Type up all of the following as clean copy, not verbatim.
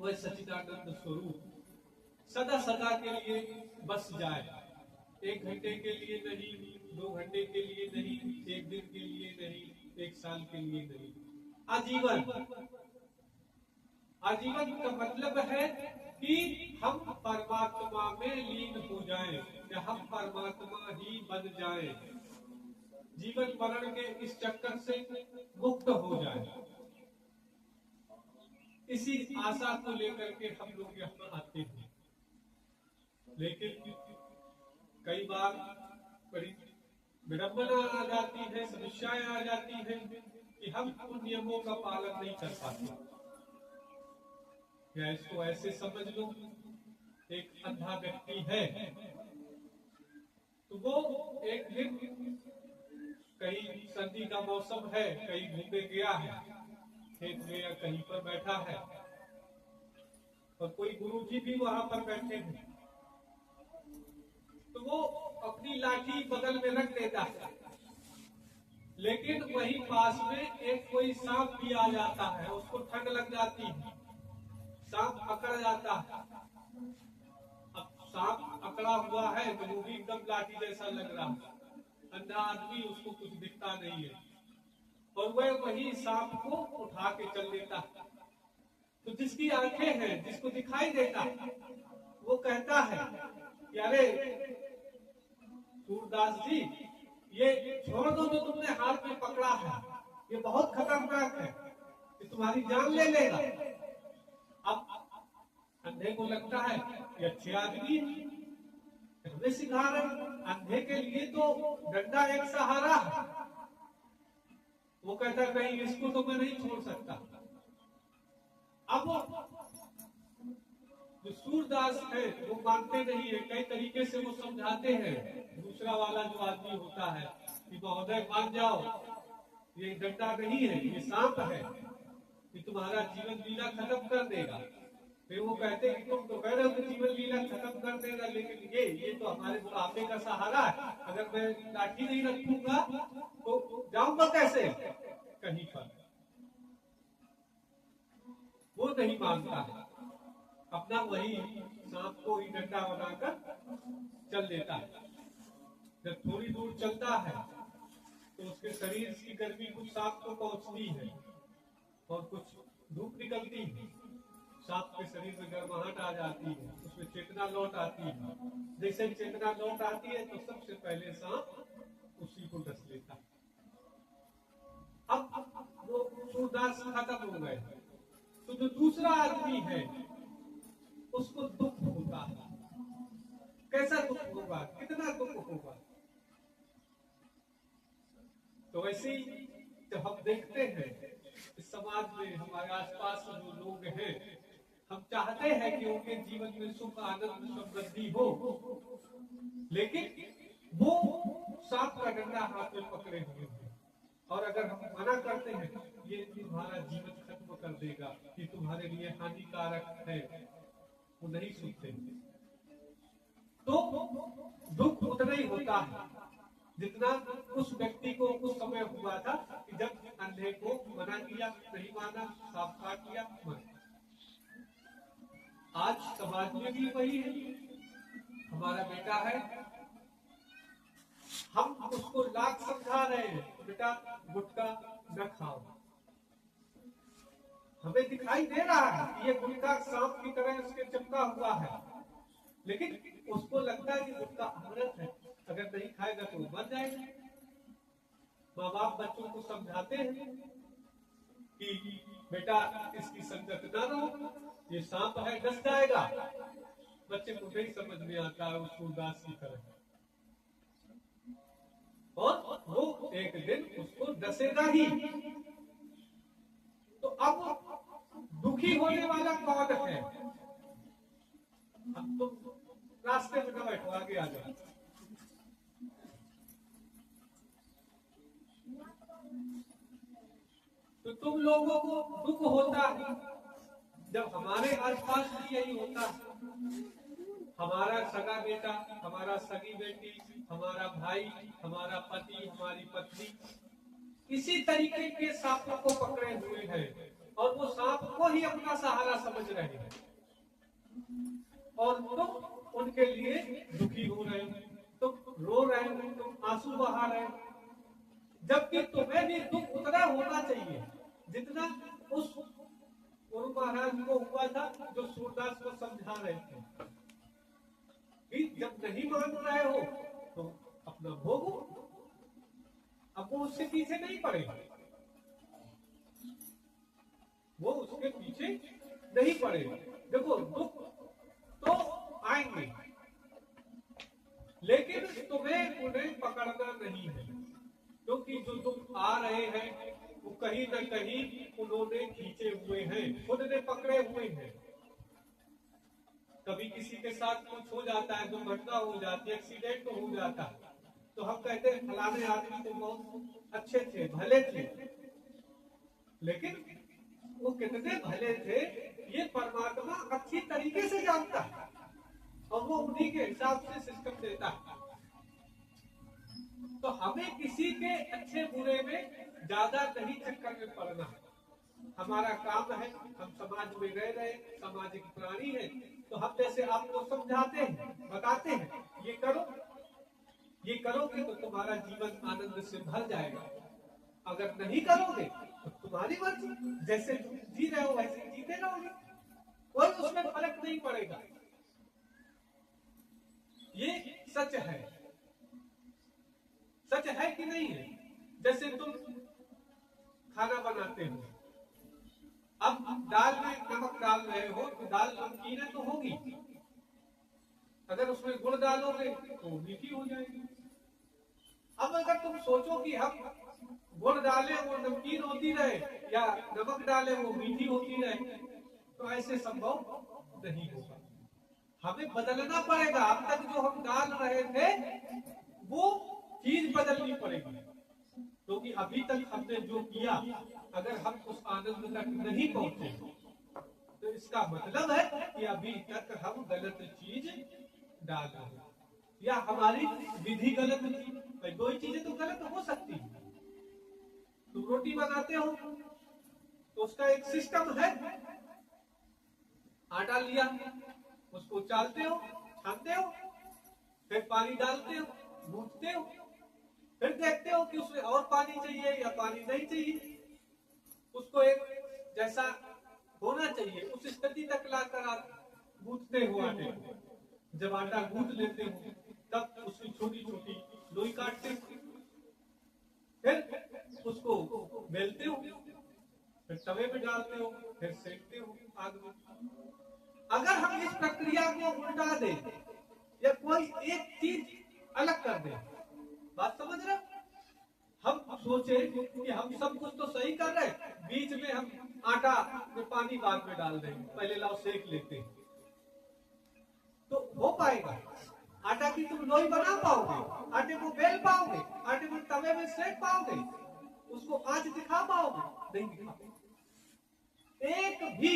वह सच्चिदानंद स्वरूप सदा सदा के लिए बस जाए, 1 घंटे के लिए नहीं, 2 घंटे के लिए नहीं, 1 दिन के लिए नहीं, 1 साल के लिए नहीं, आजीवन। आजीवन का मतलब है कि हम परमात्मा में लीन हो जाएं, या हम परमात्मा ही बन जाएं, जीवन मरण के इस चक्कर से मुक्त हो जाएं। इसी आशा को लेकर के हम लोग यहाँ आते हैं। लेकिन कई बार बड़ी विडंबना आ जाती है, समस्याएं आ जाती हैं कि हम उन नियमों का पालन नहीं कर पाते। या इसको ऐसे समझ लो, एक अंधा व्यक्ति है तो वो एक दिन कहीं सर्दी का मौसम है, कहीं घूमने गया है, खेत में या कहीं पर बैठा है, और कोई गुरुजी भी वहां पर बैठे हैं, तो वो अपनी लाठी बगल में रख देता है। लेकिन वही पास में एक कोई सांप भी आ जाता है, उसको ठंड लग जाती है, सांप अकड़ जाता है। अब सांप अकड़ा हुआ है तो वो भी एकदम लाठी जैसा लग रहा है, अंधा आदमी, उसको कुछ दिखता नहीं है, और वह वही सांप को उठा के चल देता है। तो जिसकी आंखें हैं, जिसको दिखाई देता है, वो कहता है कि अरे सूरदास जी, ये छोड़ दो जो तुमने हाथ में पकड़ा है, ये बहुत खतरनाक है, ये तुम्हारी जान ले लेगा। अब अंधे को लगता है ये अच्छे आदमी हमें सिखा रहे, अंधे के लिए तो डंडा एक सहारा है। वो कहता है नहीं, इसको तो मैं नहीं छोड़ सकता। अब जो सूरदास है वो मानते नहीं है, कई तरीके से वो समझाते हैं। दूसरा वाला जो आदमी होता है कि महोदय मान जाओ, ये डंडा नहीं है, ये सांप है, कि तुम्हारा जीवन लीला खत्म कर देगा। फिर वो कहते हैं कि तुम तो कह रहे हो कि जीवन लीला खत्म कर देगा, लेकिन ये तो हमारे बुढ़ापे का सहारा है, अगर मैं लाठी नहीं रखूंगा तो जाऊंगा कैसे कहीं पर। वो नहीं मानता है, अपना वही सांप को ही डंडा बनाकर चल देता है। जब थोड़ी दूर चलता है तो उसके शरीर की गर्मी कुछ सांप को पहुंचती है और कुछ धूप निकलती है, सांप के शरीर में गर्माहट आ जाती है, उसमें चेतना लौट आती है। जैसे चेतना लौट आती है तो सबसे पहले सांप उसी को डस लेता है। अब वो सूरदास खत्म हो गए, तो जो दूसरा आदमी है उसको दुख होता है। कैसा दुख होगा, कितना दुख होगा। तो वैसे ही जब हम देखते हैं इस समाज में हमारे आसपास जो लोग हैं, हम चाहते हैं कि उनके जीवन में सुख आनंद समृद्धि हो, लेकिन वो सांप का डंडा हाथ में पकड़े हुए हैं, और अगर हम मना करते हैं ये तुम्हारा जीवन खत्म कर देगा, ये तुम्हारे लिए हानिकारक है, वो नहीं सुनते। तो दुख उतना ही होता है जितना उस व्यक्ति को उस समय हुआ था कि जब अंधे को मना किया, नहीं माना, सांप काट लिया, मर। आज समाज में भी वही है। हमारा बेटा है, हम उसको लाख समझा रहे हैं, बेटा गुटखा न खाओ। हमें दिखाई दे रहा है कि ये गुटखा सांप की तरह उसके चिपका हुआ है, लेकिन उसको लगता है कि गुटखा अमृत है, अगर नहीं खाएगा तो मर जाएगा। माँ बाप बच्चों को समझाते हैं कि बेटा इसकी संगत न रहो, ये सांप है, डस जाएगा। बच्चे को नहीं समझ में आता है, उस सूरदास की तरह, और वो एक दिन उसको डसेगा ही। तो अब दुखी होने वाला कौन है? अब तुम रास्ते में न बैठो, आगे आ जाओ। तो तुम लोगों को दुख होता है जब हमारे आसपास भी यही होता है। हमारा सगा बेटा, हमारा सगी बेटी, हमारा भाई, हमारा पति, हमारी पत्नी इसी तरीके के सांपों को पकड़े हुए हैं, और वो सांप को ही अपना सहारा समझ रहे हैं, और तुम उनके लिए दुखी हो रहे हो, तुम रो रहे हो, तुम आंसू बहा रहे हो, जबकि तुम्हें भी दुख उतना होना चाहिए जितना उस गुरु महाराज को हुआ था जो सूरदास को समझा रहे थे कि जब नहीं मान रहे हो तो अपना भोगो। अब वो उसके पीछे नहीं पड़ेगा, वो उसके पीछे नहीं पड़ेगा। देखो दुख तो आएंगे, लेकिन तुम्हें उन्हें पकड़ना नहीं है, क्योंकि जो दुख आ रहे हैं वो कहीं न कहीं उन्होंने खींचे हुए हैं, खुद ने पकड़े हुए हैं। कभी किसी के साथ कुछ हो जाता है, दुर्घटना हो जाती है, एक्सीडेंट हो जाता है, तो हम कहते हैं फलाने आदमी तो बहुत अच्छे थे, भले थे, लेकिन वो कितने भले थे ये परमात्मा अच्छी तरीके से जानता है, और वो उन्हीं के हिसाब से सिस्टम देता है। तो हमें किसी के अच्छे बुरे में ज्यादा नहीं चक्कर में पड़ना। हमारा काम है, हम समाज में रह रहे, सामाजिक प्राणी है, तो हम जैसे आपको समझाते हैं, बताते हैं, ये करो, ये करोगे तो तुम्हारा जीवन आनंद से भर जाएगा, अगर नहीं करोगे तो तुम्हारी मर्जी, जैसे तुम जी रहे हो वैसे जीते रहोगे, कोई उसमें फर्क नहीं पड़ेगा। ये सच है, सच है कि नहीं है? जैसे तुम खाना बनाते हो, अब दाल में नमक डाल रहे हो तो दाल नमकीन तो होगी, अगर उसमें गुड़ डालोगे तो मीठी हो जाएगी। अब अगर तुम सोचो कि हम गुड़ डालें वो नमकीन होती रहे या नमक डालें वो मीठी होती रहे, तो ऐसे संभव नहीं होगा। हमें बदलना पड़ेगा। अब तक जो हम डाल रहे थे वो चीज बदलनी पड़ेगी, क्योंकि अभी तक हमने जो किया, अगर हम उस आनंद तक नहीं पहुंचे तो इसका मतलब है कि अभी तक हम गलत चीज डाल रहे हैं, या हमारी विधि गलत थी। दो ही चीजें तो गलत हो सकती है। तुम रोटी बनाते हो तो उसका एक सिस्टम है, आटा लिया, उसको चालते हो, छानते हो, फिर पानी डालते हो, गूंथते हो, फिर देखते हो कि उसमें और पानी चाहिए या पानी नहीं चाहिए, उसको एक जैसा होना चाहिए उस स्थिति तक लाकर आप गूंथते हो आटे को। जब आटा गूंथ लेते हो तब उसकी छोटी छोटी लोई काटते हो, फिर उसको बेलते हो, फिर तवे पे डालते हो, फिर सेकते हो आग में। अगर हम इस प्रक्रिया को उल्टा दें या कोई एक चीज अलग कर दें, बात समझ रहे? हम सोचे कि हम सब कुछ तो सही कर रहे, बीच में हम आटा में पानी बाद में डाल देंगे, पहले लाओ सेक लेते हैं, तो हो पाएगा? आटा की तुम लोई बना पाओगे? आटे को बेल पाओगे? आटे को तवे में सेक पाओगे? उसको आंच दिखा पाओगे? नहीं दिखा पाओगे। एक भी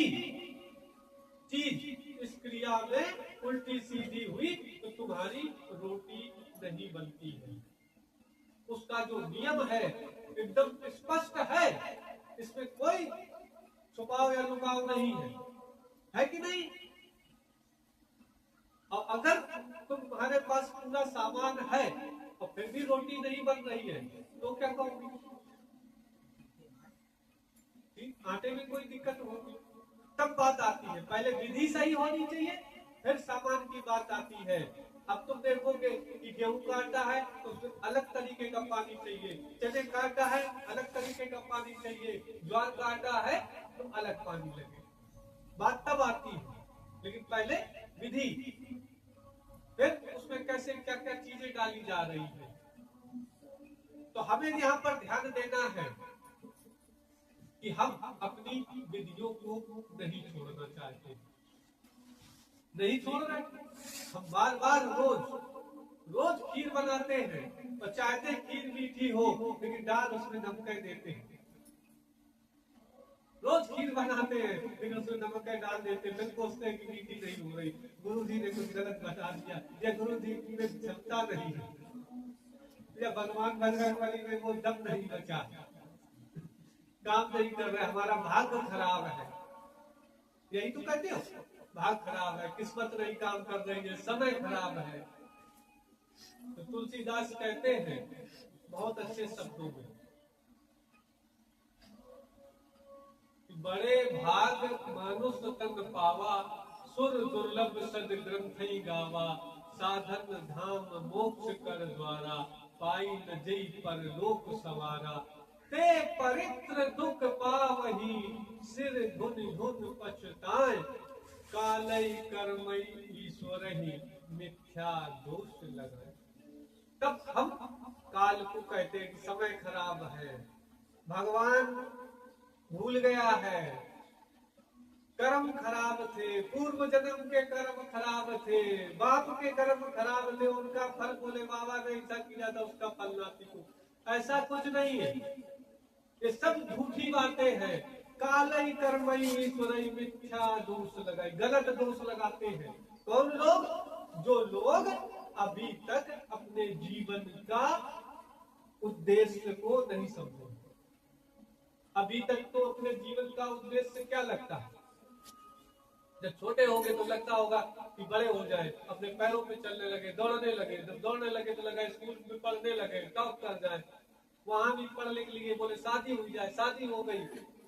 चीज इस क्रिया में उल्टी सीधी हुई तो तुम्हारी रोटी नहीं बनती है। उसका जो नियम है एकदम स्पष्ट है, इसमें कोई छुपाव या लुकाव नहीं है कि नहीं? और अगर तुम्हारे पास पूरा सामान है और फिर भी रोटी नहीं बन रही है तो क्या कहोगे? आटे में कोई दिक्कत होगी, तब बात आती है। पहले विधि सही होनी चाहिए, फिर सामान की बात आती है। अब तुम देखोगे कि गेहूं का आटा है तो उसमें अलग तरीके का पानी चाहिए, चने का आटा है अलग तरीके का पानी चाहिए, ज्वार का आटा है तो अलग पानी लगे, बात तब आती है। लेकिन पहले विधि, फिर उसमें कैसे क्या क्या चीजें डाली जा रही है। तो हमें यहाँ पर ध्यान देना है कि हम अपनी विधियों को नहीं छोड़ना चाहते, नहीं छोड़ रहे। हम बार बार रोज खीर बनाते हैं और चाहते खीर मीठी हो, लेकिन दाल उसमें नमक देते हैं। रोज खीर बनाते हैं लेकिन उसमें नमक डाल देते हैं, फिर सोचते हैं कि मीठी नहीं हो रही, गुरु जी ने कुछ गलत बता दिया, या गुरु जी में क्षमता नहीं है, या भगवान बजरंगबली में वो दम नहीं बचा। काम नहीं कर रहे, हमारा भाग्य खराब है, यही तो कहते हो, भाग्य खराब है, किस्मत नहीं काम कर रही है, समय खराब है। तो तुलसीदास कहते हैं बहुत अच्छे शब्दों में, बड़े भाग मनुष्य तन पावा, सुर दुर्लभ सद ग्रंथ गावा, साधन धाम मोक्ष कर द्वारा, पाई न जई पर लोक सवारा, ते परित्र दुख पावही, सिर धुन धुन पछताए, कालई कर्मई ईश्वर ही, मिथ्या दोष लगाए। तब हम काल को कहते हैं कि समय खराब है, भगवान भूल गया है, कर्म खराब थे, पूर्व जन्म के कर्म खराब थे, बाप के कर्म खराब थे, उनका फल बोले बाबा ने ऐसा किया था उसका फल ना पीको, ऐसा कुछ नहीं है, ये सब झूठी बातें हैं। कालई कर्मई ईश्वरई, मिथ्या दोष लगाई, गलत दोष लगाते हैं। कौन लोग? जो लोग अभी तक अपने जीवन का उद्देश्य को नहीं समझे। अभी तक तो अपने जीवन का उद्देश्य क्या लगता है? जब छोटे होंगे तो लगता होगा कि बड़े हो जाए, अपने पैरों पे चलने लगे, दौड़ने लगे, जब दौड़ने लगे तो लगा स्कूल में पढ़ने लगे, डॉक्टर जाए, वहां भी पढ़ने के लिए बोले शादी हो जाए, शादी हो गई,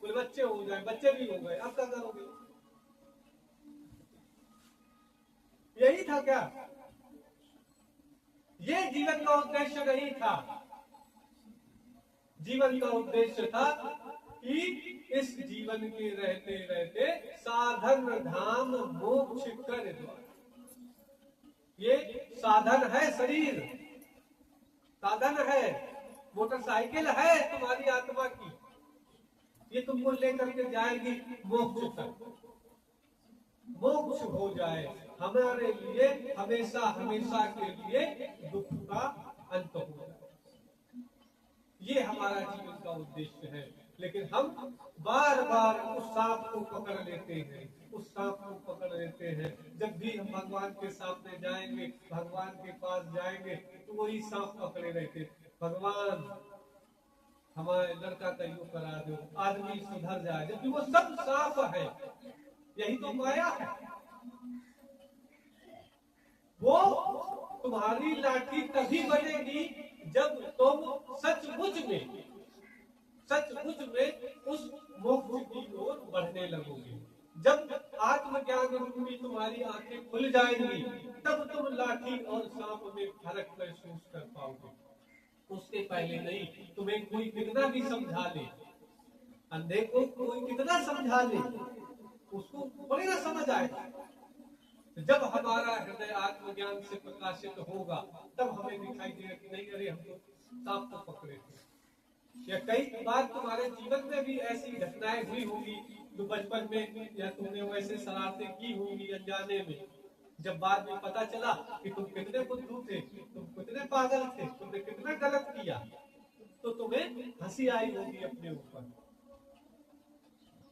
बोले बच्चे हो जाए, बच्चे भी हो गए, अब क्या करोगे? यही था क्या? ये जीवन का उद्देश्य नहीं था। जीवन का उद्देश्य था कि इस जीवन के रहते रहते साधन धाम मोक्ष कर द्वारा, ये साधन है, शरीर साधन है, मोटरसाइकिल है तुम्हारी आत्मा की, ये तुमको लेकर के जाएगी मोक्ष तक, मोक्ष हो जाए, हमारे लिए हमेशा हमेशा के लिए दुख का अंत हो जाए, ये हमारा जीवन का उद्देश्य है। लेकिन हम बार बार उस सांप को पकड़ लेते हैं, उस सांप को पकड़ लेते हैं। जब भी हम भगवान के सामने जाएंगे, भगवान के पास जाएंगे, तो वही सांप पकड़े रहते, भगवान हमारे लड़का का यूं करा दो, आदमी सुधर जाए, जबकि वो सब सांप है, यही तो माया है। वो तुम्हारी लाठी तभी बनेगी जब तुम सचमुच में उस मोक्ष की ओर बढ़ने लगोगे। जब आत्मज्ञान रूपी तुम्हारी आंखें खुल जाएंगी, तब तुम लाठी और सांप में फर्क महसूस कर पाओगे। उसके पहले नहीं। तुम्हें कोई कितना भी समझा ले, अंधे को कोई कितना समझा ले, उसको थोड़ी ना समझ आएगा। जब हमारा हृदय आत्मज्ञान से प्रकाशित होगा, तब हमें दिखाई देगा कि नहीं, अरे हम तो सांप को पकड़े थे। या कई बार तुम्हारे जीवन में भी ऐसी घटनाएं हुई होगी, जो बचपन में या तुमने वैसे शरारतें की होंगी अनजाने में, जब बाद में पता चला कि तुम कितने बुद्धू थे, तुम कितने पागल थे, तुमने कितना गलत किया, तो तुम्हें हंसी आई होगी अपने ऊपर।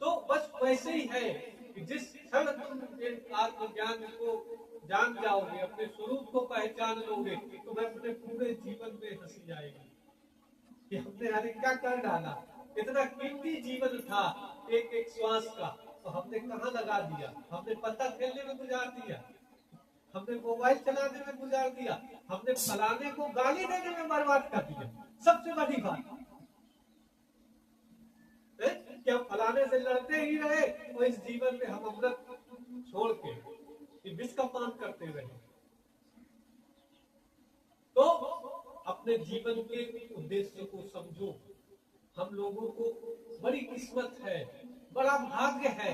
तो बस वैसे ही है कि जिस क्षण तुम आत्मज्ञान को जान जाओगे, अपने स्वरूप को पहचान लोगे, तुम्हें अपने पूरे जीवन में हंसी आएगी कि हमने अरे क्या कर डाला, इतना कीमती जीवन था, एक एक श्वास का, तो हमने कहाँ लगा दिया, हमने पत्ता खेलने में गुजार दिया, हमने मोबाइल चलाने में गुजार दिया, हमने फलाने को गाली देने में बर्बाद कर दिया। सबसे बड़ी बात कि हम फलाने से लड़ते ही रहे और इस जीवन में हम अमृत छोड़ के विष का पान करते रहे। तो अपने जीवन के उद्देश्य को समझो। हम लोगों को बड़ी किस्मत है, बड़ा भाग्य है,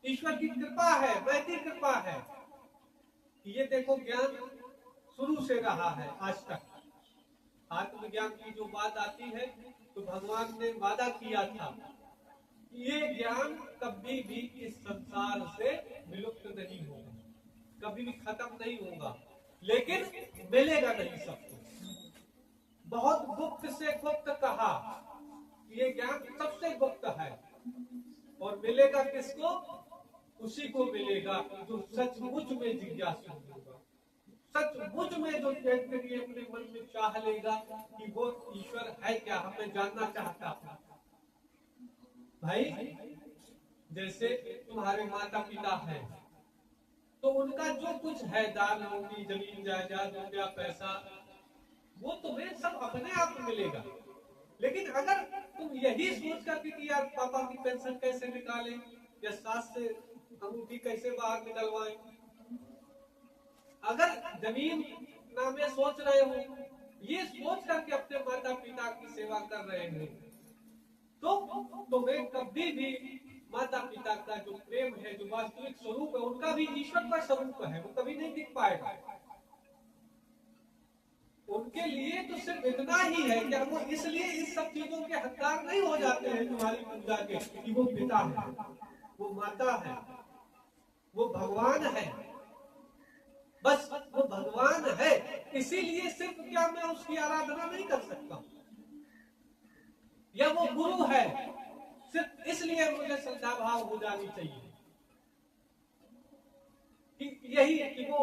ईश्वर की कृपा है, वैदिक कृपा है। ये देखो, ज्ञान शुरू से रहा है आज तक। आत्मज्ञान की जो बात आती है, तो भगवान ने वादा किया था, ये ज्ञान कभी भी इस संसार से विलुप्त नहीं होगा, कभी भी खत्म नहीं होगा, लेकिन मिलेगा नहीं सबको। बहुत गुप्त से गुप्त कहा, ये ज्ञान सबसे गुप्त है, और मिलेगा किसको? उसी को मिलेगा जो सचमुच में जिज्ञासु होगा, सचमुच में जो व्यक्ति अपने मन में चाह लेगा कि वो ईश्वर है क्या, हमें जानना चाहता है। भाई जैसे तुम्हारे माता पिता हैं, तो उनका जो कुछ है, दान होगी, जमीन जायदाद, रुपया पैसा, वो तुम्हें सब अपने आप मिलेगा। लेकिन अगर तुम यही सोच कर कि यार पापा की पेंशन कैसे निकालें या सास से अंगूठी कैसे बाहर निकलवाएं, अगर जमीन नामे सोच रहे हो, ये सोच करके अपने माता पिता की सेवा कर रहे हो, तो तुम्हें कभी भी माता पिता का जो प्रेम है, जो वास्तविक स्वरूप है, उनका भी ईश्वर का स्वरूप है, वो कभी नहीं दिख पाएगा। उनके लिए तो सिर्फ इतना ही है कि वो इसलिए इस सब चीजों के हकदार नहीं हो जाते हैं तुम्हारी पूजा के कि वो पिता है, वो माता है, वो भगवान है, बस वो भगवान है, इसीलिए सिर्फ क्या मैं उसकी आराधना नहीं कर सकता, या वो गुरु है सिर्फ इसलिए मुझे श्रद्धा भाव हो जानी चाहिए कि यही है कि वो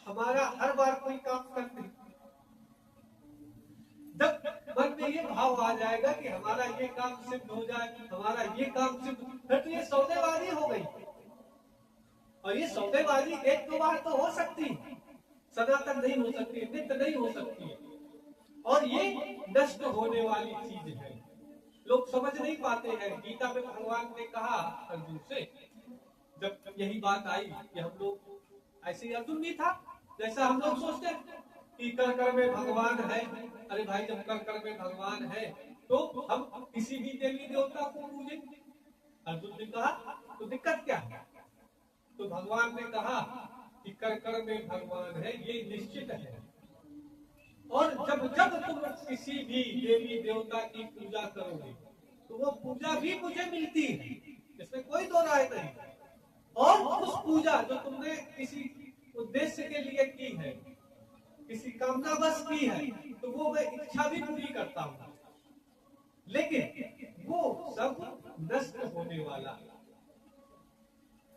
हमारा हर बार कोई काम करते, जब मन में ये भाव आ जाएगा कि हमारा ये काम सिद्ध हो जाए, हमारा ये काम सिद्ध, फिर तो ये सौदेबाजी हो गई। और ये सौदेबाजी एक दो बार तो हो सकती, सनातन नहीं हो सकती, नित्य नहीं हो सकती, और ये नष्ट होने वाली चीज है। लोग समझ नहीं पाते हैं। गीता में भगवान ने कहा अर्जुन से, जब यही बात आई कि हम लोग, ऐसे ही अर्जुन भी था, जैसा हम लोग सोचते कि कर कर में भगवान है। अरे भाई, जब कर कर में भगवान है तो हम किसी भी देवी देवता को पूजें। अर्जुन ने कहा तो दिक्कत क्या है? तो भगवान ने कहा कि कर कर में भगवान है, ये निश्चित है। और जब जब तुम किसी भी देवी देवता की पूजा करोगे तो वो पूजा भी मुझे मिलती है, इसमें कोई दो राय नहीं। और उस पूजा जो तुमने किसी उद्देश्य के लिए की है, किसी कामना बस की है, तो वो मैं इच्छा भी पूरी करता हूँ, लेकिन वो सब नष्ट होने वाला है,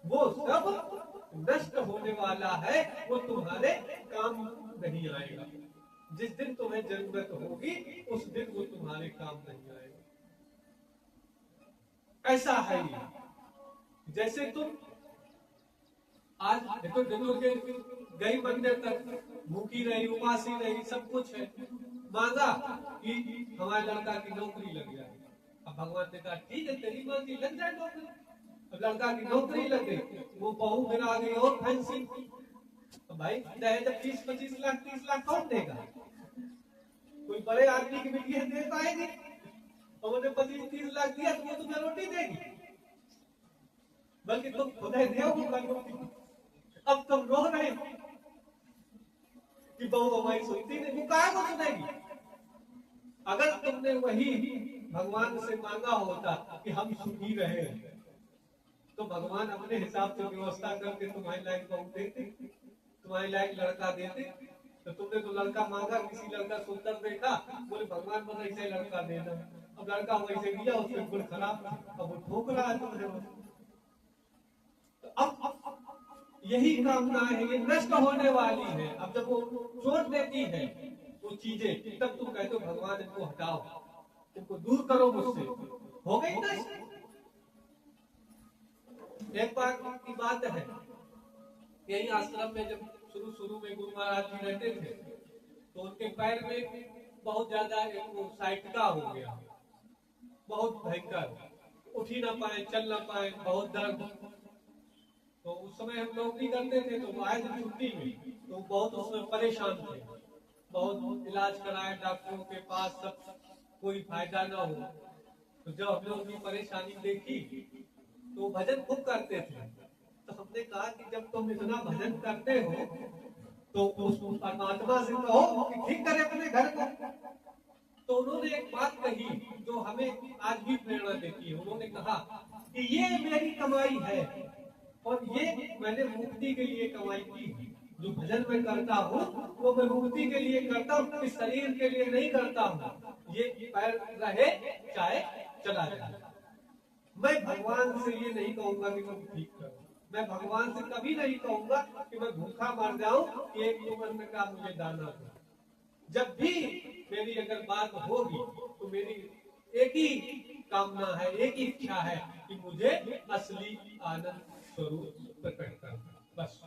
वो सब नष्ट होने वाला है, वो तुम्हारे काम नहीं आएगा। जिस दिन तुम्हें जरूरत होगी उस दिन वो तुम्हारे काम नहीं आएगा। ऐसा है ये। जैसे तुम आज देखो, गई मंदिर तक, भूखी रही, उपासी रही, सब कुछ है, मांगा कि हमारे लड़का की नौकरी लग जाए। अब भगवान ने कहा ठीक है, तेरी मर्जी, लग जाए नौकरी। अब लड़का की नौकरी लग गई, वो बहू फिर आ गई और फैंसी। तो भाई दहेज 20-25 लाख 30 लाख कौन देगा? कोई बड़े आदमी की बेटी दे पाएगी? और मुझे 25-30 लाख दिया तो वो तुम्हें रोटी देगी, बल्कि तुम खुद दोगे। अब तुम रो रहे कि बहू हमारी सुनती नहीं, वो काहे को सुनेगी? अगर तुमने वही भगवान से मांगा होता कि हम सुखी रहे, तो भगवान अपने हिसाब से व्यवस्था करके तुम्हारी लायक बहू देते, तुम्हारी लायक लड़का देते। तो तुमने तो लड़का मांगा, किसी लड़का सुंदर देखा, बोले भगवान बस ऐसे लड़का देना। अब लड़का वैसे दिया, उसके गुण खराब, अब वो ठोक रहा है तुम्हें। तो अब यही कामना है, ये नष्ट होने वाली है। अब जब वो चोट देती है वो चीजें, तब तुम कहते हो भगवान इनको हटाओ, इनको दूर करो मुझसे, हो गई नष्ट। एक बार की बात है, यही आश्रम में जब शुरू में गुरु महाराज जी रहते थे, तो उनके पैर में बहुत ज्यादा एक साइटिका हो गया, बहुत भयंकर, उठ ही ना पाए, चल ना पाए, बहुत दर्द। तो उस समय हम नौकरी करते थे, तो आए थे छुट्टी में, तो बहुत उसमें परेशान थे, बहुत इलाज कराए डॉक्टरों के पास, सब कोई फायदा ना हो। तो जब हमने उनकी परेशानी देखी तो भजन खूब करते थे। तो हमने कहा कि जब तुम इतना भजन करते हो तो उस परमात्मा से कहो कि ठीक करे अपने घर को। तो उन्होंने एक बात कही जो हमें आज भी प्रेरणा देती है। उन्होंने कहा कि ये मेरी कमाई है और ये मैंने मुक्ति के लिए कमाई की। जो भजन में करता हूँ वो मैं मुक्ति के लिए करता हूँ, इस शरीर के लिए नहीं करता हूँ। ये पैर रहे चाहे चला जाए, मैं भगवान से ये नहीं कहूंगा कि तुम ठीक करो, मैं भगवान से कभी नहीं कहूंगा कि मैं भूखा मर जाऊं, एक अन्न का मुझे दाना दो। जब भी मेरी अगर बात होगी तो मेरी एक ही कामना है, एक ही इच्छा है कि मुझे असली आनंद स्वरूप प्रकट करना, बस।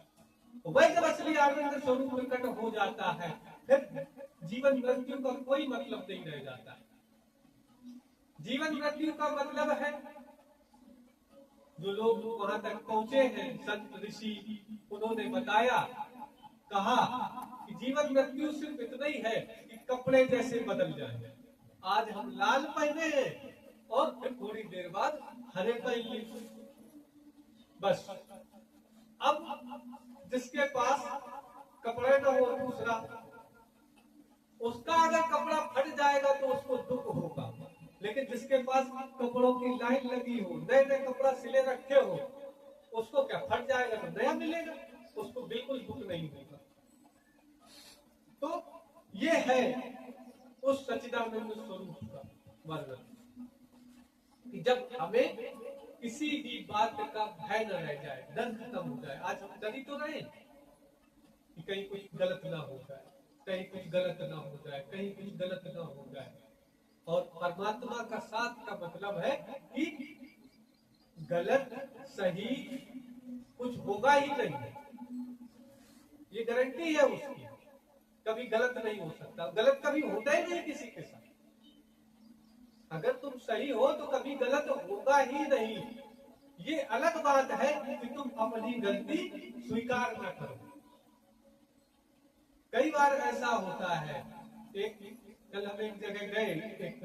वह जब असली आनंद स्वरूप प्रकट हो जाता है, फिर जीवन मृत्यु का कोई मतलब नहीं रह जाता है। जीवन मृत्यु का मतलब है, जो लोग वहां तक पहुंचे हैं, संत ऋषि, उन्होंने बताया, कहा कि जीवन मृत्यु सिर्फ इतना ही है कि कपड़े जैसे बदल जाए। आज हम लाल पहने हैं और फिर थोड़ी देर बाद हरे पहन लेंगे, बस। अब जिसके पास कपड़े न हो दूसरा, उसका अगर कपड़ा फट जाएगा तो उसको दुख होगा, लेकिन जिसके पास कपड़ों की लाइन लगी हो, नए नए कपड़ा सिले रखे हो, उसको क्या फट जाएगा तो नया मिलेगा, उसको बिल्कुल दुख नहीं होगा। तो ये है उस सच्चिदानंद स्वरूप का वर्णन कि जब हमें किसी भी बात का भय न रह जाए, डर खत्म हो जाए। आज हम डरी तो रहे कि कहीं कुछ गलत ना हो जाए, कहीं कुछ गलत ना हो जाए, कहीं कुछ गलत ना हो जाए। और परमात्मा का साथ का मतलब है कि गलत सही कुछ होगा ही नहीं, ये गारंटी है उसकी। कभी गलत नहीं हो सकता, गलत कभी होता ही नहीं किसी के साथ। अगर तुम सही हो तो कभी गलत होगा ही नहीं। ये अलग बात है कि तुम अपनी गलती स्वीकार न करो। कई बार ऐसा होता है, कल हम एक जगह गए, एक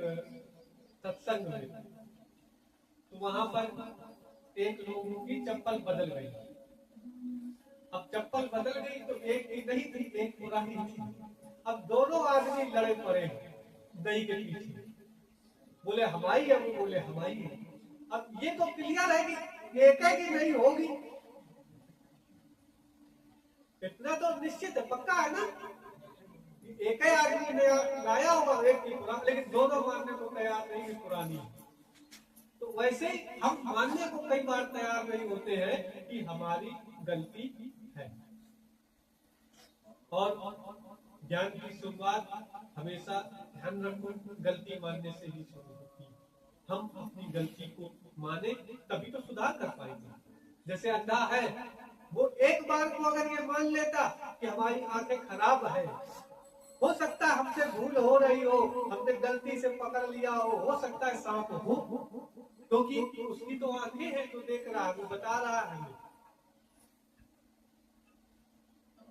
सत्संग में, तो वहां पर एक लोगों की चप्पल बदल गई। अब चप्पल बदल गई तो एक की नहीं थी, एक पुरानी थी। अब दोनों आदमी लड़े पड़े दही के पीछे, बोले हमारी है, वो बोले हमारी है। अब ये तो क्लियर है कि एक की नहीं होगी, इतना तो निश्चित है, पक्का है ना। एक ही आदमी ने लाया होगा एक की पुरानी, लेकिन दोनों मानने को तैयार नहीं है पुरानी। तो वैसे ही हम मानने को कई बार तैयार नहीं होते हैं कि हमारी गलती है। और ज्ञान की शुरुआत हमेशा ध्यान रखो, गलती मानने से ही शुरू होती है। हम अपनी गलती को माने तभी तो सुधार कर पाएंगे। जैसे अंधा है, वो एक बार को अगर ये मान लेता कि हमारी आंखें खराब है, हो सकता है हमसे भूल हो रही हो, हमने गलती से पकड़ लिया हो सकता है सांप हो, क्योंकि उसकी तो आंखें हैं, तो देख रहा है, वो बता रहा है।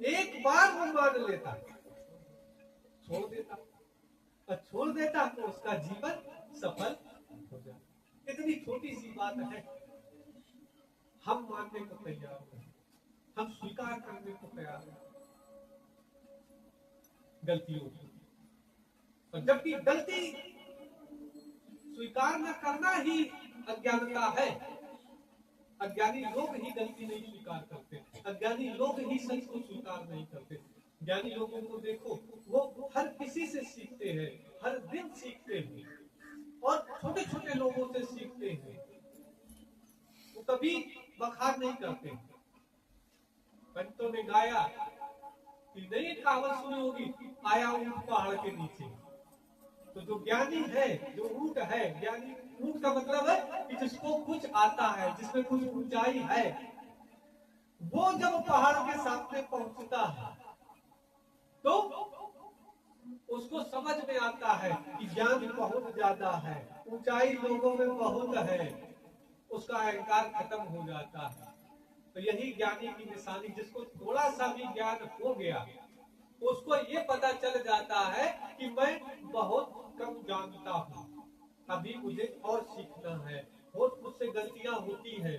एक बार वो मान लेता, छोड़ देता, और छोड़ देता तो उसका जीवन सफल हो जाता। इतनी छोटी सी बात है, हम मानने को तैयार हैं, हम स्वीकार करने को तैयार हैं गलतियों को। और जबकि गलती स्वीकार न करना ही अज्ञानता है। अज्ञानी लोग ही गलती नहीं स्वीकार करते, अज्ञानी लोग ही सच को स्वीकार नहीं करते। ज्ञानी लोगों को देखो, वो हर किसी से सीखते हैं, हर दिन सीखते हैं, और छोटे छोटे लोगों से सीखते हैं। वो कभी बखार नहीं करते। पंडितों ने गाया कि नई कहावत सुनी होगी, आया ऊंट पहाड़ के नीचे। तो जो ज्ञानी है, जो ऊंट है, ज्ञानी ऊंट का मतलब है कि जिसको कुछ आता है, जिसमें कुछ ऊंचाई है, वो जब पहाड़ के सामने पहुंचता है तो उसको समझ में आता है कि ज्ञान बहुत ज्यादा है, ऊंचाई लोगों में बहुत है, उसका अहंकार खत्म हो जाता है। तो यही ज्ञानी की निशानी, जिसको थोड़ा सा भी ज्ञान हो गया, उसको ये पता चल जाता है कि मैं बहुत कम जानता हूँ, अभी मुझे और सीखना है, और मुझसे गलतियां होती हैं,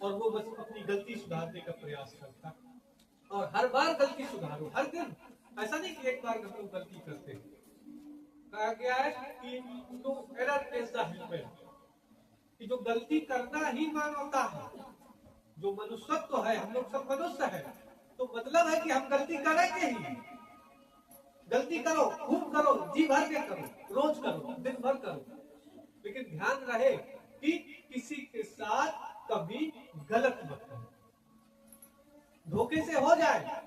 और वो बस अपनी गलती सुधारने का प्रयास करता है। और हर बार गलती सुधारो, हर दिन। ऐसा नहीं कि एक बार हम लोग गलती करते हैं। कहा गया है कि to error is the human, कि जो गलती करना ही मानवता है, जो मनुष्यत्व है, हम लोग सब मनुष्य है, तो मतलब है कि हम गलती करेंगे ही। गलती करो, खूब करो, जी भर के करो, रोज करो, दिन भर करो, लेकिन ध्यान रहे कि किसी के साथ कभी गलत मत करो। धोखे से हो जाए,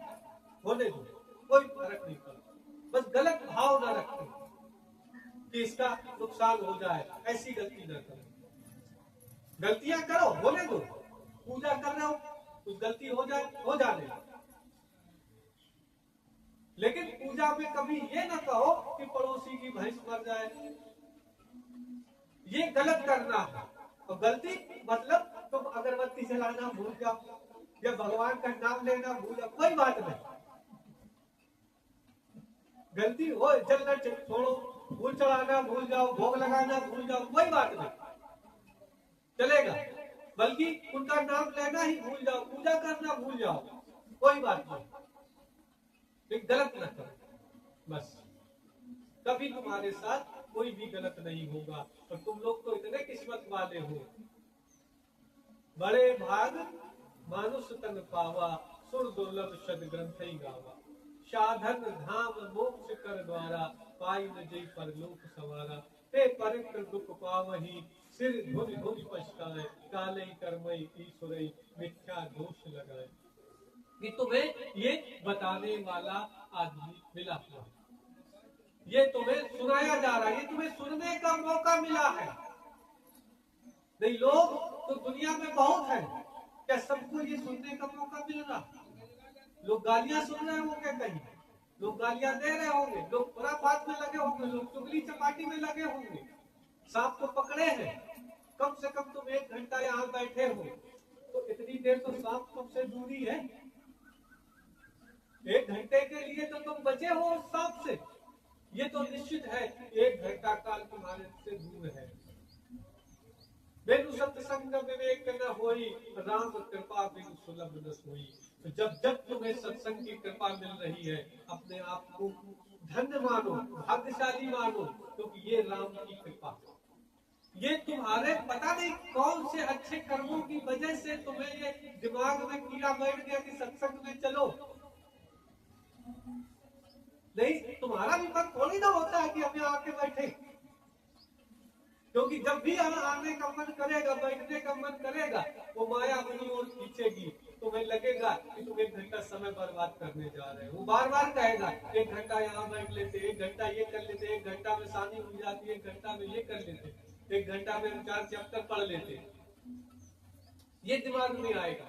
होने दो, कोई फर्क नहीं पड़ता, बस गलत भाव न रखो कि इसका नुकसान हो जाए, ऐसी गलती न करो। गलतियां करो, होने दो, पूजा कर रहे हो, कुछ गलती हो जाने, लेकिन पूजा में कभी ये ना कहो कि पड़ोसी की भैंस मर जाए, ये गलत करना है। और गलती मतलब तुम अगरबत्ती जलाना भूल जाओ या भगवान का नाम लेना भूल जाओ, कोई बात नहीं। गलती हो, जलना छोड़ो, फूल चढ़ाना भूल जाओ, भोग लगाना भूल जाओ, कोई बात नहीं, चलेगा। बल्कि उनका नाम लेना ही भूल जाओ, पूजा करना भूल जाओ, कोई बात नहीं, लेकिन गलत न करो बस। कभी तुम्हारे साथ कोई भी गलत नहीं होगा। और तुम लोग तो इतने किस्मत वाले हो, बड़े भाग मानुष तन पावा, सुर दुर्लभ शब्द ग्रंथ ही गावा। साधन धाम मोक्ष कर द्वारा, पाई न जई परलोक सवारा। ते परित्र दुख पावही, सिर धुन धुन पछताए। काले कर्मई ईश्वरई, मिथ्या दोष लगाए। कि तुम्हें ये बताने वाला आदमी मिला हुआ, ये तुम्हें सुनाया जा रहा है, ये तुम्हें सुनने का मौका मिला है। नहीं, लोग तो दुनिया में बहुत है, क्या सबको ये सुनने का मौका मिल रहा? लोग गालियां सुन रहे होंगे, कहीं लोग गालियां दे रहे होंगे, लोग खुराफात में लगे होंगे, लोग चुगली चपाटी में लगे होंगे, सांप को पकड़े हैं। कम से कम तुम 1 घंटा यहाँ बैठे हो, तो इतनी देर तो सांप तुमसे दूरी है। 1 घंटे के लिए तो तुम बचे हो उस सांप से, ये तो निश्चित है 1 घंटा काल तुम्हारे से दूर है। बिनु सत्संग विवेक न होई, राम कृपा बिनु सुलभ न सोई। तो जब जब तुम्हें सत्संग की कृपा मिल रही है, अपने आप को धन्य मानो, भाग्यशाली मानो, क्योंकि ये राम की कृपा, ये तुम्हारे पता नहीं कौन से अच्छे कर्मों की वजह से तुम्हें ये दिमाग में कीड़ा बैठ गया कि सत्संग में चलो। नहीं, तुम्हारा भी मन थोड़ी ना होता है कि हम यहाँ आके बैठे, क्योंकि जब भी हम आने का मन करेगा, बैठने का मन करेगा, वो माया अपनी ओर खींचेगी। तुम्हें लगेगा कि तुम 1 घंटा समय बर्बाद करने जा रहे हो। वो बार बार कहेगा 1 घंटा यहाँ बैठ लेते, 1 घंटा ये कर लेते, 1 घंटा में शादी हो जाती है, 1 घंटा में ये कर लेते, 1 घंटा में 4 चैप्टर पढ़ लेते, ये दिमाग में आएगा।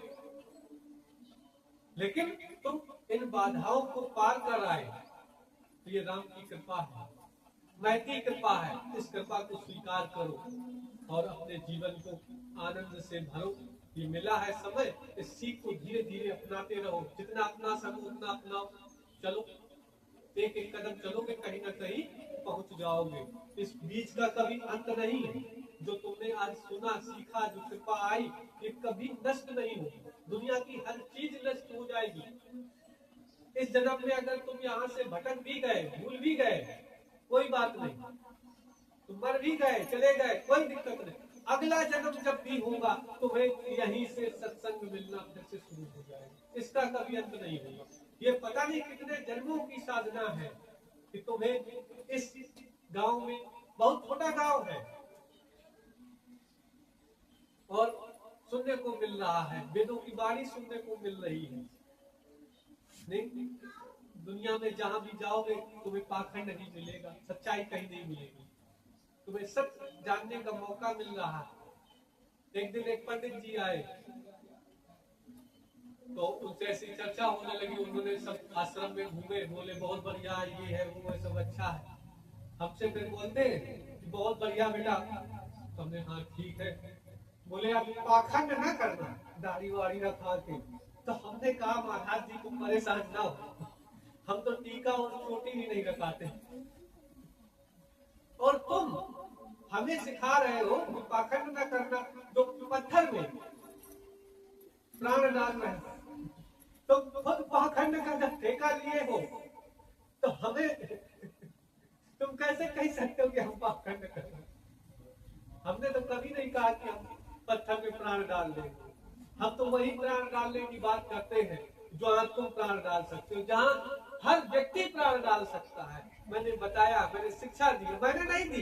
लेकिन तुम इन बाधाओं को पार कर आए, तो ये राम की कृपा है, महती कृपा है। इस कृपा को स्वीकार करो और अपने जीवन को आनंद से भरो। ये मिला है समय, इस सीख को धीरे धीरे अपनाते रहो, जितना अपना सको उतना अपनाओ। चलो, एक एक कदम चलोगे, कहीं ना कहीं पहुंच जाओगे। इस बीच का कभी अंत नहीं है। जो तुमने आज सुना, सीखा, जो कृपा आई, ये कभी नष्ट नहीं होगी। दुनिया की हर चीज नष्ट हो जाएगी। इस जन्म में अगर तुम यहाँ से भटक भी गए, भूल भी गए, कोई बात नहीं, तुम मर भी गए, चले गए, कोई दिक्कत नहीं। अगला जन्म जब भी होगा, तुम्हें यहीं से सत्संग मिलना फिर से शुरू हो जाएगा। इसका कभी अंत नहीं होगा। ये पता नहीं कितने जन्मों की साधना है कि तुम्हें इस गांव में, बहुत छोटा गांव है, और सुनने को मिल रहा है, वेदों की वाणी सुनने को मिल रही है। नहीं, दुनिया में जहां भी जाओगे तुम्हें पाखंड नहीं मिलेगा, सच्चाई कहीं नहीं मिलेगी, तुम्हें सब जानने का मौका मिल रहा है। एक दिन एक पंडित जी आए, तो उनसे ऐसी चर्चा होने लगी। उन्होंने सब आश्रम में घूमे, बोले बहुत बढ़िया, ये है वो है, सब अच्छा है। हमसे फिर बोलते हैं बहुत बढ़िया बेटा। तो हमने हाँ ठीक है। बोले आप पाखंड ना करना, दाढ़ी वाड़ी रखा के। तो हमने कहा महाराज जी को परेशान ना हो, हम तो टीका और चोटी भी नहीं रखाते, और तुम हमें सिखा रहे हो कि पाखंड न करना। जो पत्थर में प्राण डाल रहे हो, तो खुद पाखंड का जब ठेका लिए हो, तो हमें तुम कैसे कह सकते हो कि हम पाखंड कर रहे? हमने तो कभी नहीं कहा कि हम पत्थर में प्राण डाल देंगे। हम तो वही प्राण डालने की बात करते हैं जहाँ तुम प्राण डाल सकते हो, जहाँ हर व्यक्ति प्राण डाल सकता है। मैंने बताया, मैंने शिक्षा दी, मैंने नहीं दी,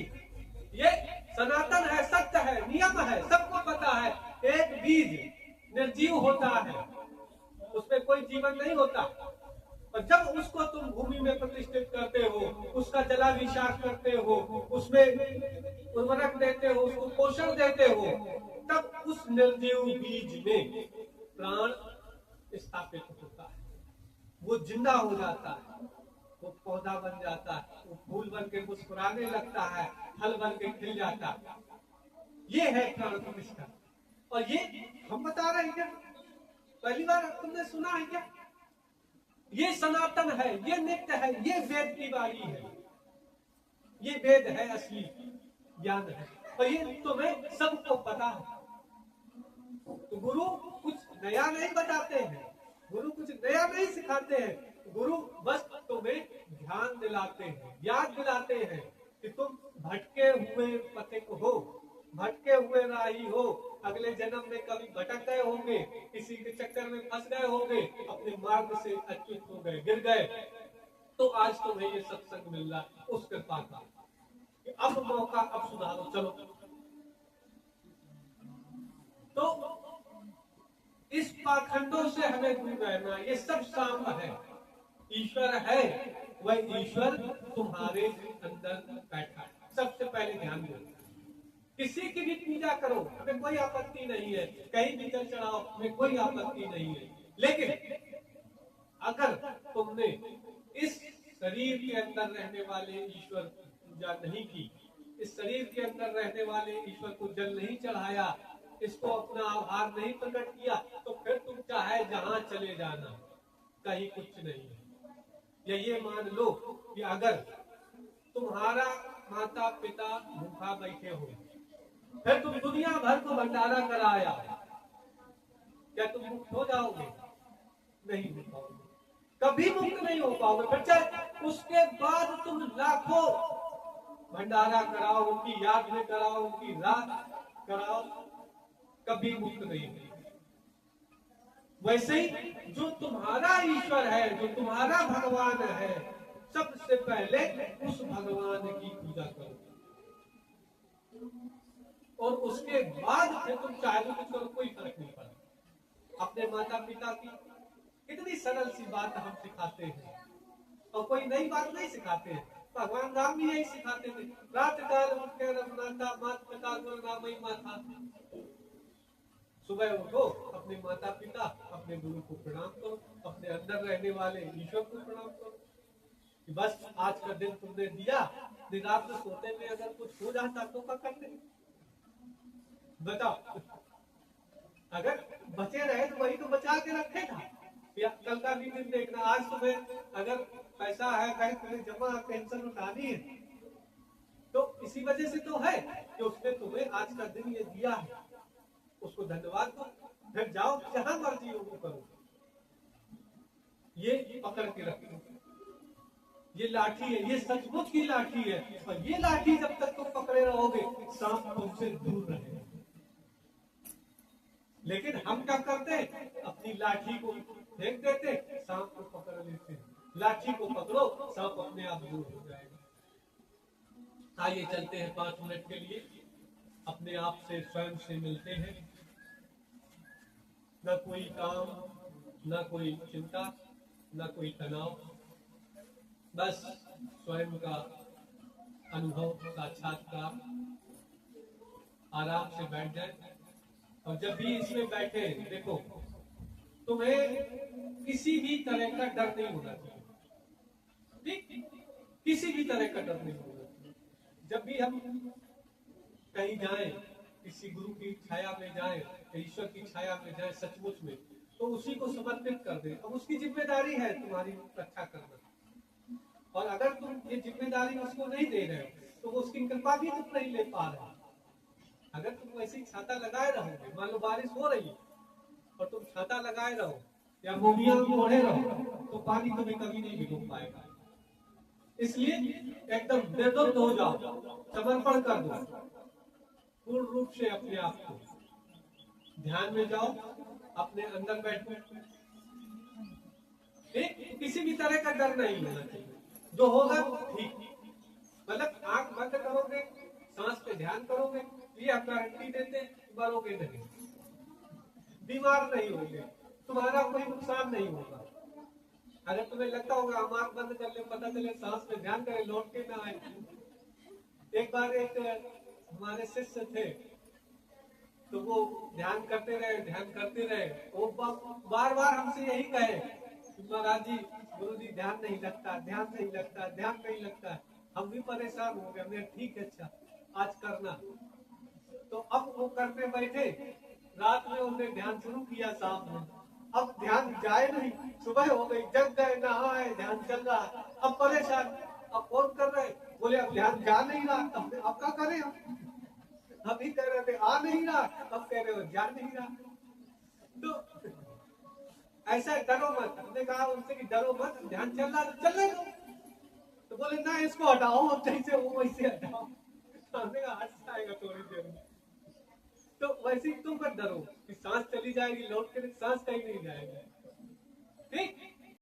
ये सनातन है, सत्य है, नियम है, सबको पता है। एक बीज निर्जीव होता है, उसमें कोई जीवन नहीं होता, और जब उसको तुम भूमि में प्रतिष्ठित करते हो, उसका जलाभिषेक करते हो, उसमें उर्वरक देते हो, उसको पोषण देते हो, तब उस निर्जीव बीज में प्राण स्थापित होता है, वो जिंदा हो जाता है, वो पौधा बन जाता है, वो फूल बन के मुस्कुराने लगता है, फल बन के खिल जाता है। ये है प्राण प्रतिष्ठा। और ये हम बता रहे हैं क्या? पहली बार तुमने सुना है क्या? ये सनातन है, ये नित्य है, ये वेद की वाणी है, ये वेद है, असली ज्ञान है, और ये तुम्हें सबको पता है। तो गुरु कुछ नया नहीं बताते हैं, गुरु कुछ नया नहीं सिखाते हैं, गुरु बस तुम्हें ध्यान दिलाते हैं, याद दिलाते हैं कि तुम भटके हुए पथिक हो, भटके हुए राही हो, अगले जन्म में कभी भटक गए होंगे, किसी के चक्कर में फंस गए होंगे, अपने मार्ग से अच्युत हो गए, गिर गए, तो आज तुम्हें ये सत्संग मिल रहा है उस कृपा का। अब मौका, अब सुधारो, चलो। तो इस पाखंडों से हमें दूर रहना, ये सब सांप है। ईश्वर है, वह ईश्वर तुम्हारे अंदर बैठा है। सबसे पहले ध्यान दो, किसी की भी पूजा करो, हमें कोई आपत्ति नहीं है, कहीं भी जल चढ़ाओ, हमें कोई आपत्ति नहीं है, लेकिन अगर तुमने इस शरीर के अंदर रहने वाले ईश्वर की पूजा नहीं की, इस शरीर के अंदर रहने वाले ईश्वर को जल नहीं चढ़ाया, इसको अपना आभार नहीं प्रकट किया, तो फिर तुम चाहे जहां चले जाना, कहीं कुछ नहीं है। या ये मान लो कि अगर तुम्हारा माता पिता भूखा बैठे हो, फिर तुम दुनिया भर को भंडारा कराया, क्या तुम मुक्त हो जाओगे? नहीं हो पाओगे, कभी मुक्त नहीं हो पाओगे। फिर चाहे उसके बाद तुम लाखों भंडारा कराओ, उनकी याद में कराओ, उनकी रात कराओ, कभी मुक्त नहीं होगी। वैसे ही जो तुम्हारा ईश्वर है, जो तुम्हारा भगवान है, सबसे पहले उस भगवान की पूजा करो, और उसके बाद फिर तुम चाहे तो कुछ करो, कोई फर्क नहीं पड़ता। अपने माता पिता की कितनी सरल सी बात हम सिखाते हैं, और कोई नई बात नहीं सिखाते हैं। भगवान राम भी यही सिखाते थे, रात काल उठकर रघुनाथा मात पिता गुरु नामई माथा। सुबह उठो, अपने माता पिता, अपने गुरु को प्रणाम करो, अपने अंदर रहने वाले ईश्वर को प्रणाम करो कि बस आज का दिन तुमने दिया, दिन रात में सोते में अगर कुछ हो जाता तो क्या करते? बताओ, अगर बचे रहे तो वही तो बचा के रखे था। या कल का भी दिन देखना, आज सुबह अगर पैसा है बैंक में जमा, पेंशन उठानी है, तो इसी वजह से तो है कि उसने तुम्हें आज का दिन ये दिया है, उसको धन्यवाद दो, फिर जाओ जहां मर्जी हो वो करो। ये पकड़ के रखो, ये लाठी है, ये सचमुच की लाठी है, और ये लाठी जब तक तुम पकड़े रहोगे, सांप तुमसे दूर रहेगा। लेकिन हम क्या करते हैं, अपनी लाठी को फेंक देते, सांप को पकड़ लेते हैं। लाठी को पकड़ो, सांप अपने आप दूर हो जाएगा। आइए चलते हैं 5 मिनट के लिए, अपने आप से, स्वयं से मिलते हैं। न कोई काम, न कोई चिंता, न कोई तनाव, बस स्वयं का अनुभव, साक्षात्कार। आराम से बैठ जाए, और जब भी इसमें बैठे, देखो तुम्हें किसी भी तरह का डर नहीं होना चाहिए, ठीक? किसी भी तरह का डर नहीं होना चाहिए। जब भी हम कहीं जाएं, किसी गुरु की छाया में जाएं, ईश्वर की छाया में जाएं सचमुच में, तो उसी को समर्पित कर दे। अब उसकी जिम्मेदारी है तुम्हारी रक्षा करना, और अगर तुम ये जिम्मेदारी उसको नहीं दे रहे हो, तो वो उसकी कृपा भी तुम नहीं ले पा रहे। अगर तुम वैसे ही छाता लगाए रहोगे, मान लो बारिश हो रही है और तुम छाता लगाए रहो या मोमिया ओढ़े रहो, तो पानी तुम्हें कभी नहीं भिगो पाएगा। इसलिए एकदम निर्दोष हो जाओ, समर्पण कर दो पूर्ण रूप से अपने आप को। ध्यान में जाओ, अपने अंदर बैठो, ठीक? किसी भी तरह का डर नहीं होना चाहिए, जो होगा ठीक। मतलब आंख बंद करोगे, सांस पे ध्यान करोगे, ये आप गारंटी देते मरोगे नहीं, बीमार नहीं होगे, तुम्हारा कोई नुकसान नहीं होगा। अगर तुम्हें लगता होगा हम आंख बंद कर ले, पता चले सांस पे ध्यान करें, लौट के ना आए। एक बार एक हमारे शिष्य थे, तो वो ध्यान करते रहे। वो बार बार हमसे यही कहे, महाराज जी, गुरु जी, ध्यान नहीं लगता। हम भी परेशान हो गए। हमने ठीक है, अच्छा आज करना। तो अब वो करने बैठे, रात में उन्होंने ध्यान शुरू किया, शाम में अब ध्यान जाए नहीं, सुबह हो गई, जग गए, नहाए, ध्यान चल रहा है। अब परेशान, अब फोन कर रहे, बोले अब ध्यान जा नहीं रहा, अब क्या करें हम? अभी कह रहे थे आ नहीं रहा, अब कह रहे हो जा नहीं रहा। तो ऐसा डरो मत। हमने कहा उनसे कि डरो मत, ध्यान चल रहा तो चलने दो। तो बोले ना, इसको हटाओ, अब जैसे वो वैसे हटाओ। तो हमने कहा हट जाएगा थोड़ी देर में। तो वैसे ही तुम मत डरो कि सांस चली जाएगी, लौट के सांस कहीं नहीं जाएगा। ठीक।